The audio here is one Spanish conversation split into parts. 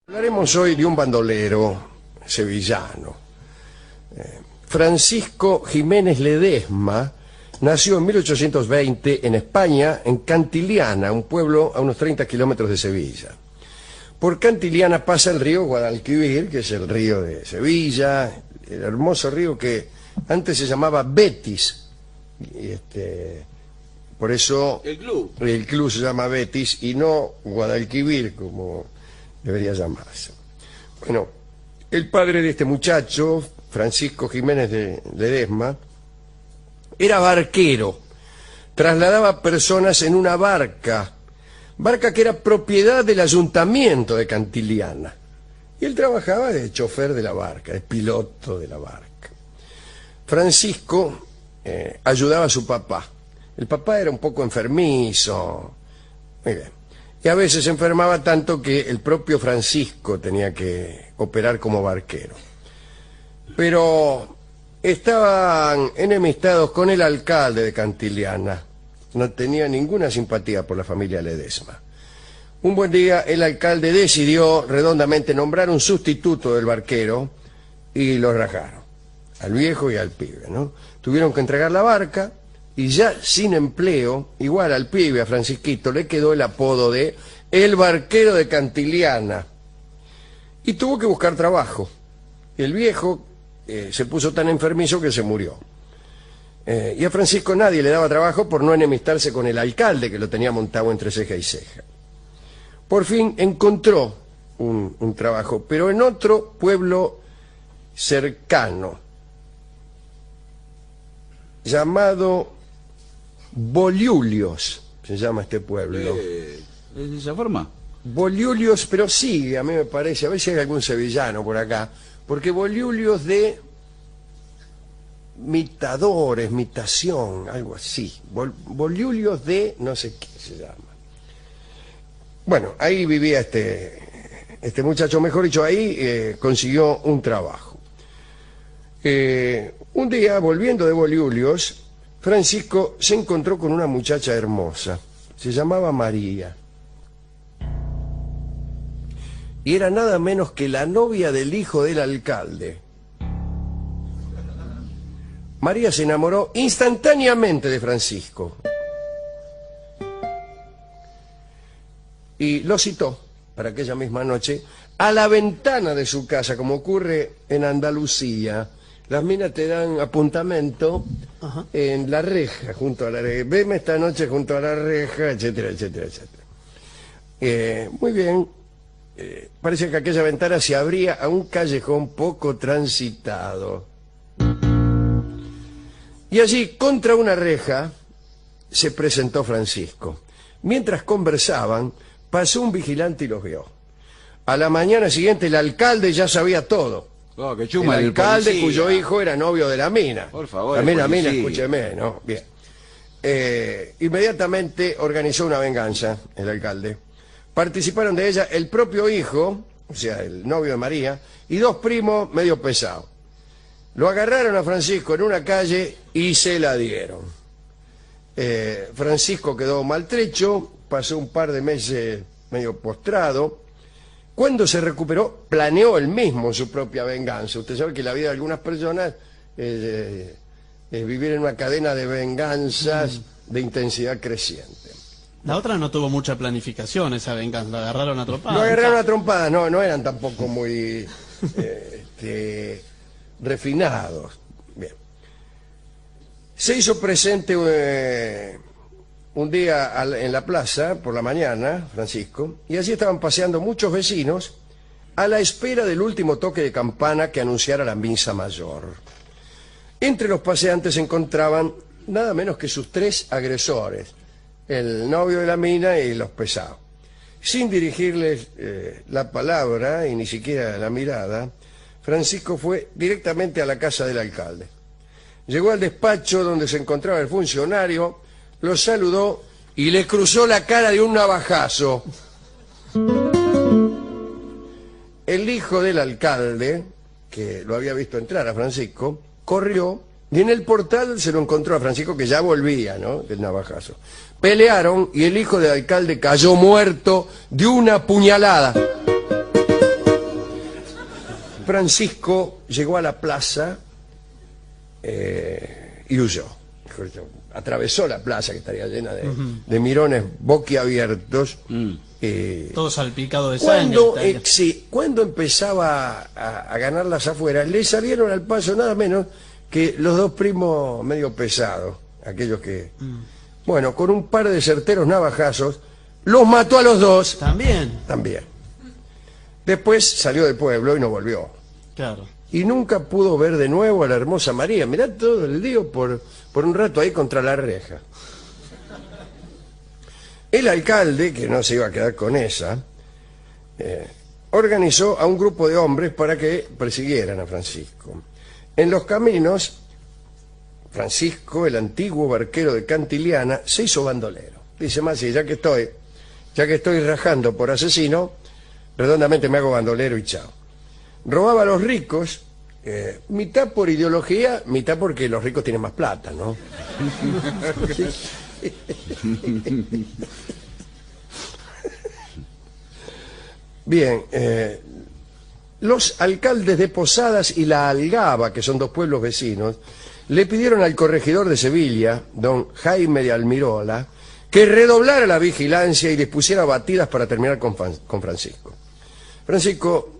Hablaremos hoy de un bandolero sevillano. Francisco Jiménez Ledesma nació en 1820 en España, en Cantiliana, un pueblo a unos 30 kilómetros de Sevilla. Por Cantiliana pasa el río Guadalquivir, que es el río de Sevilla, el hermoso río que antes se llamaba Betis. Por eso el club se llama Betis y no Guadalquivir, como debería llamarse. Bueno, el padre de este muchacho, Francisco Jiménez de Ledesma, era barquero, trasladaba personas en una barca que era propiedad del ayuntamiento de Cantiliana, y él trabajaba de chofer de la barca, de piloto de la barca. Francisco ayudaba a su papá. El papá era un poco enfermizo, muy bien, y a veces se enfermaba tanto que el propio Francisco tenía que operar como barquero. Pero estaban enemistados con el alcalde de Cantiliana. No tenía ninguna simpatía por la familia Ledesma. Un buen día el alcalde decidió redondamente nombrar un sustituto del barquero y los rajaron, al viejo y al pibe, ¿no? Tuvieron que entregar la barca y ya sin empleo, igual al pibe, a Francisquito, le quedó el apodo de el barquero de Cantiliana. Y tuvo que buscar trabajo. El viejo se puso tan enfermizo que se murió. Y a Francisco nadie le daba trabajo por no enemistarse con el alcalde, que lo tenía montado entre ceja y ceja. Por fin encontró un trabajo, pero en otro pueblo cercano, llamado Boliulios, se llama este pueblo. ¿De esa forma? Boliulios, pero sí, a mí me parece, a ver si hay algún sevillano por acá, porque Boliulios de mitadores, mitación, algo así. Boliulios de no sé qué se llama. Bueno, ahí vivía este muchacho, mejor dicho, ahí consiguió un trabajo. Un día, volviendo de Boliulios, Francisco se encontró con una muchacha hermosa. Se llamaba María. Y era nada menos que la novia del hijo del alcalde. María se enamoró instantáneamente de Francisco. Y lo citó para aquella misma noche a la ventana de su casa, como ocurre en Andalucía. Las minas te dan apuntamento en la reja, junto a la reja. Veme esta noche junto a la reja, etcétera, etcétera, etcétera. Muy bien. Parece que aquella ventana se abría a un callejón poco transitado. Y allí, contra una reja, se presentó Francisco. Mientras conversaban, pasó un vigilante y los vio. A la mañana siguiente el alcalde ya sabía todo. Oh, qué chuma, el alcalde cuyo hijo era novio de la mina. Por favor. La mina, escúcheme, ¿no? Bien. Inmediatamente organizó una venganza, el alcalde. Participaron de ella el propio hijo, o sea, el novio de María, y dos primos medio pesados. Lo agarraron a Francisco en una calle y se la dieron. Francisco quedó maltrecho, pasó un par de meses medio postrado. Cuando se recuperó, planeó él mismo su propia venganza. Usted sabe que la vida de algunas personas es vivir en una cadena de venganzas de intensidad creciente. La otra no tuvo mucha planificación, esa venganza, la agarraron a trompadas. Lo agarraron a trompadas, no eran tampoco muy refinados. Bien. Se hizo presente un día en la plaza, por la mañana, Francisco, y allí estaban paseando muchos vecinos a la espera del último toque de campana que anunciara la misa mayor. Entre los paseantes se encontraban nada menos que sus tres agresores, el novio de la mina y los pesados. Sin dirigirles la palabra y ni siquiera la mirada, Francisco fue directamente a la casa del alcalde. Llegó al despacho donde se encontraba el funcionario, lo saludó y le cruzó la cara de un navajazo. El hijo del alcalde, que lo había visto entrar a Francisco, corrió y en el portal se lo encontró a Francisco, que ya volvía, ¿no?, del navajazo. Pelearon y el hijo del alcalde cayó muerto de una puñalada. Francisco llegó a la plaza y huyó. Atravesó la plaza, que estaría llena de mirones boquiabiertos. Todo salpicado de Cuando, sangre. sí, cuando empezaba a ganar las afueras, le salieron al paso nada menos que los dos primos medio pesados, aquellos que... Bueno, con un par de certeros navajazos, los mató a los dos. También, También. Después salió del pueblo y no volvió. claro. Y nunca pudo ver de nuevo a la hermosa María. Mirá todo el lío por un rato ahí contra la reja. El alcalde, que no se iba a quedar con esa, organizó a un grupo de hombres para que persiguieran a Francisco. En los caminos, Francisco, el antiguo barquero de Cantiliana, se hizo bandolero. Dice más, sí, ya que estoy rajando por asesino, redondamente me hago bandolero y chao. Robaba a los ricos, mitad por ideología, mitad porque los ricos tienen más plata, ¿no? Bien, los alcaldes de Posadas y La Algaba, que son dos pueblos vecinos, le pidieron al corregidor de Sevilla, don Jaime de Almirola, que redoblara la vigilancia y dispusiera batidas para terminar con Francisco. Francisco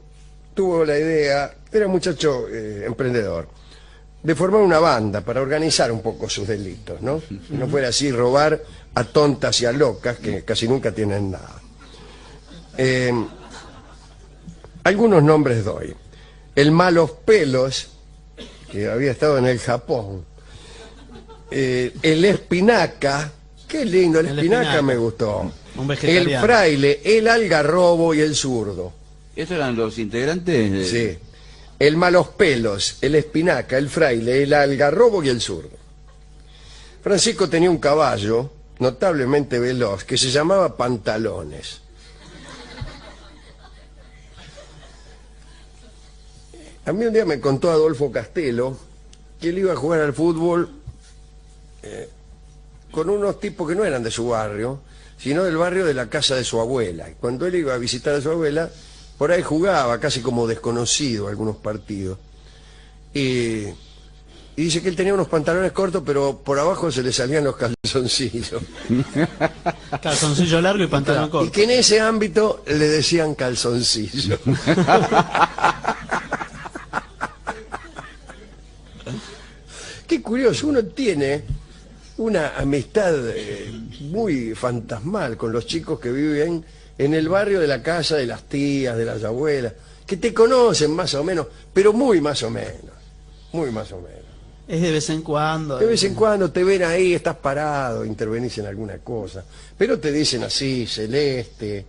tuvo la idea, era un muchacho emprendedor, de formar una banda para organizar un poco sus delitos, ¿no? Si no fuera así, robar a tontas y a locas, que casi nunca tienen nada. Algunos nombres doy. El Malos Pelos, que había estado en el Japón. El Espinaca, qué lindo, el Espinaca me gustó. Un vegetariano. El Fraile, el Algarrobo y el Zurdo. ¿Estos eran los integrantes? Sí. El Malos Pelos, el Espinaca, el Fraile, el Algarrobo y el Zurdo. Francisco tenía un caballo notablemente veloz que se llamaba Pantalones. A mí un día me contó Adolfo Castelo que él iba a jugar al fútbol con unos tipos que no eran de su barrio, sino del barrio de la casa de su abuela. Y cuando él iba a visitar a su abuela, por ahí jugaba casi como desconocido algunos partidos. Y dice que él tenía unos pantalones cortos, pero por abajo se le salían los calzoncillos. Calzoncillo largo y pantalón Y corto. que en ese ámbito le decían calzoncillo. Qué curioso, uno tiene una amistad muy fantasmal con los chicos que viven en el barrio de la casa de las tías, de las abuelas, que te conocen más o menos, pero muy más o menos, muy más o menos. Es de vez en cuando. De vez en cuando te ven ahí, estás parado, intervenís en alguna cosa, pero te dicen así, celeste,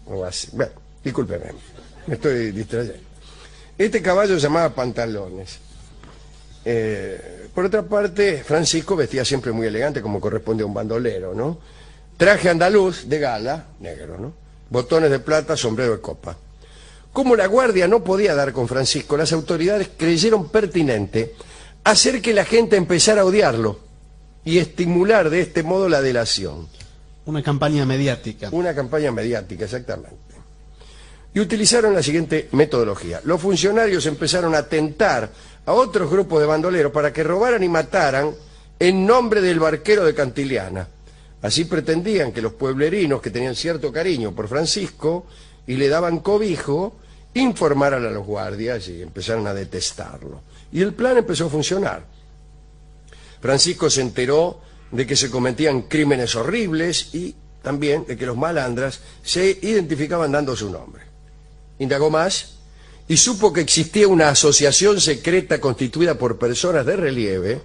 o así. Bueno, discúlpeme, me estoy distrayendo. Este caballo se llamaba Pantalones. Por otra parte, Francisco vestía siempre muy elegante, como corresponde a un bandolero, ¿no? Traje andaluz de gala, negro, ¿no? Botones de plata, sombrero de copa. Como la guardia no podía dar con Francisco, las autoridades creyeron pertinente hacer que la gente empezara a odiarlo y estimular de este modo la delación. Una campaña mediática. Una campaña mediática, exactamente. Y utilizaron la siguiente metodología. Los funcionarios empezaron a tentar a otros grupos de bandoleros para que robaran y mataran en nombre del barquero de Cantiliana. Así pretendían que los pueblerinos, que tenían cierto cariño por Francisco y le daban cobijo, informaran a los guardias y empezaron a detestarlo. Y el plan empezó a funcionar. Francisco se enteró de que se cometían crímenes horribles y también de que los malandras se identificaban dando su nombre. Indagó más y supo que existía una asociación secreta constituida por personas de relieve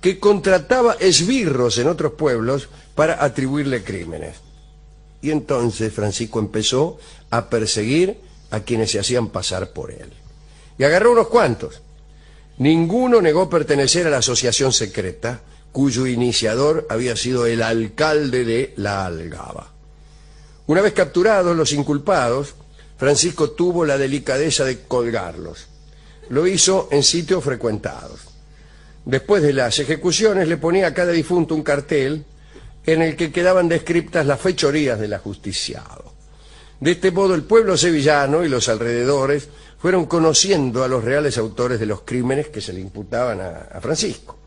que contrataba esbirros en otros pueblos para atribuirle crímenes. Y entonces Francisco empezó a perseguir a quienes se hacían pasar por él. Y agarró unos cuantos. Ninguno negó pertenecer a la asociación secreta, cuyo iniciador había sido el alcalde de La Algaba. Una vez capturados los inculpados, Francisco tuvo la delicadeza de colgarlos. Lo hizo en sitios frecuentados. Después de las ejecuciones le ponía a cada difunto un cartel en el que quedaban descriptas las fechorías del ajusticiado. De este modo el pueblo sevillano y los alrededores fueron conociendo a los reales autores de los crímenes que se le imputaban a Francisco.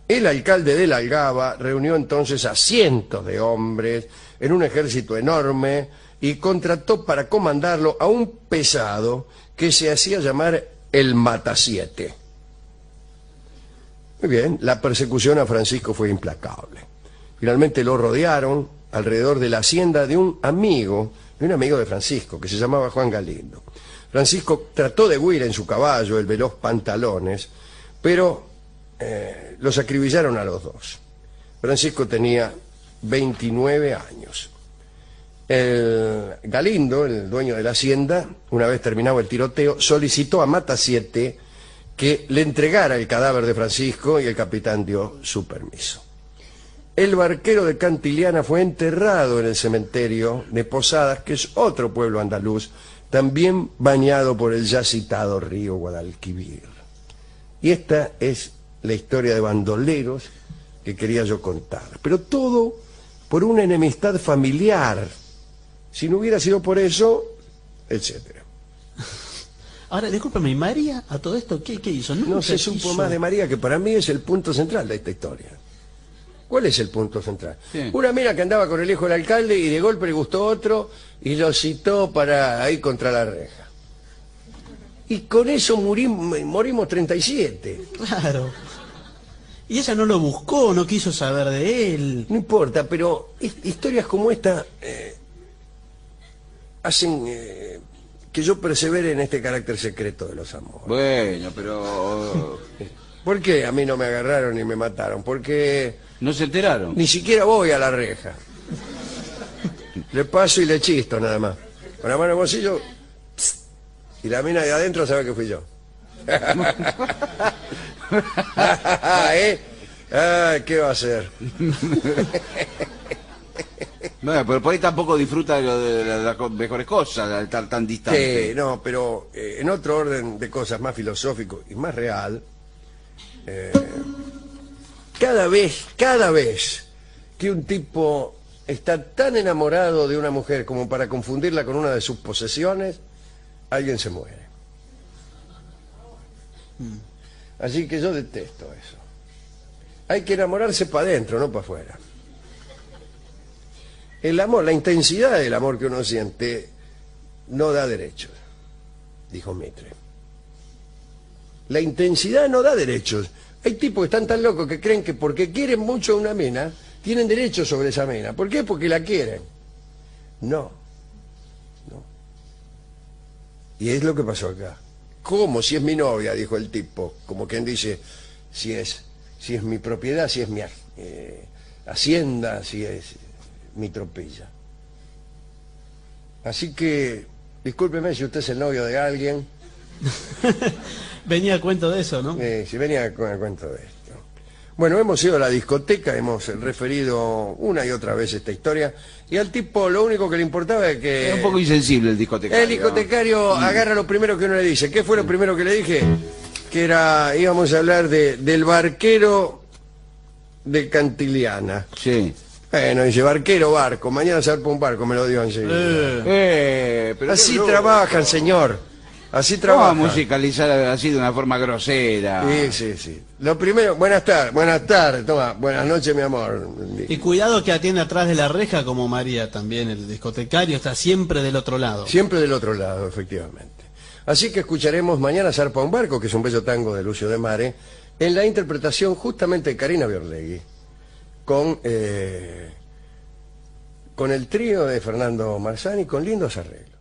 El alcalde de La Algaba reunió entonces a cientos de hombres en un ejército enorme y contrató para comandarlo a un pesado que se hacía llamar el Matasiete. Muy bien, la persecución a Francisco fue implacable. Finalmente lo rodearon alrededor de la hacienda de un amigo de Francisco, que se llamaba Juan Galindo. Francisco trató de huir en su caballo, el veloz Pantalones, pero los acribillaron a los dos. Francisco tenía 29 años. El Galindo, el dueño de la hacienda, una vez terminado el tiroteo, solicitó a Matasiete que le entregara el cadáver de Francisco y el capitán dio su permiso. El barquero de Cantiliana fue enterrado en el cementerio de Posadas, que es otro pueblo andaluz, también bañado por el ya citado río Guadalquivir. Y esta es la historia de bandoleros que quería yo contar. Pero todo por una enemistad familiar. Si no hubiera sido por eso, etcétera. Ahora, discúlpeme, ¿y María a todo esto qué hizo? No se supo más de María, que para mí es el punto central de esta historia. ¿Cuál es el punto central? Sí. Una mina que andaba con el hijo del alcalde y de golpe le gustó otro y lo citó para ir contra la reja. Y con eso morimos 37. Claro. Y ella no lo buscó, no quiso saber de él. No importa, pero historias como esta hacen que yo persevere en este carácter secreto de los amores. Bueno, pero... ¿Por qué a mí no me agarraron y me mataron? Porque ¿No se enteraron? ni siquiera voy a la reja. Le paso y le chisto nada más. Con la mano en el bolsillo, pss, y la mina de adentro sabe que fui yo. ¿Eh? Ah, ¿qué va a hacer? Bueno, pero por ahí tampoco disfruta de las mejores cosas al estar tan distante. Sí, no, pero en otro orden de cosas más filosófico y más real, cada vez que un tipo está tan enamorado de una mujer como para confundirla con una de sus posesiones, alguien se muere. Así que yo detesto eso. Hay que enamorarse para adentro, no para afuera. El amor, la intensidad del amor que uno siente no da derechos, dijo Mitre. La intensidad no da derechos. Hay tipos que están tan locos que creen que porque quieren mucho a una mina, tienen derechos sobre esa mina. ¿Por qué? Porque la quieren. No. Y es lo que pasó acá. ¿Cómo? Si es mi novia, dijo el tipo. Como quien dice, si es mi propiedad, si es mi hacienda, si es mi tropilla. Así que, discúlpeme si usted es el novio de alguien. Venía a cuento de eso, ¿no? Si venía con el cuento de esto. Bueno, hemos ido a la discoteca, hemos referido una y otra vez esta historia, y al tipo lo único que le importaba es que... Es un poco insensible el discotecario. El discotecario agarra lo primero que uno le dice. ¿Qué fue lo primero que le dije? Que íbamos a hablar del barquero de Cantiliana. Sí. Bueno, dice, barquero, barco, mañana zarpa un barco, me lo dio enseguida. Pero Así qué trabajan, señor. Así ¿Cómo va a trabajan. musicalizar así de una forma grosera? Sí. Lo primero, buenas tardes, toma, buenas noches, mi amor. Y cuidado que atiende atrás de la reja como María también, el discotecario está siempre del otro lado. Siempre del otro lado, efectivamente. Así que escucharemos Mañana zarpa un barco, que es un bello tango de Lucio de Mare, en la interpretación justamente de Karina Biorlegui, con el trío de Fernando Marzani, con lindos arreglos.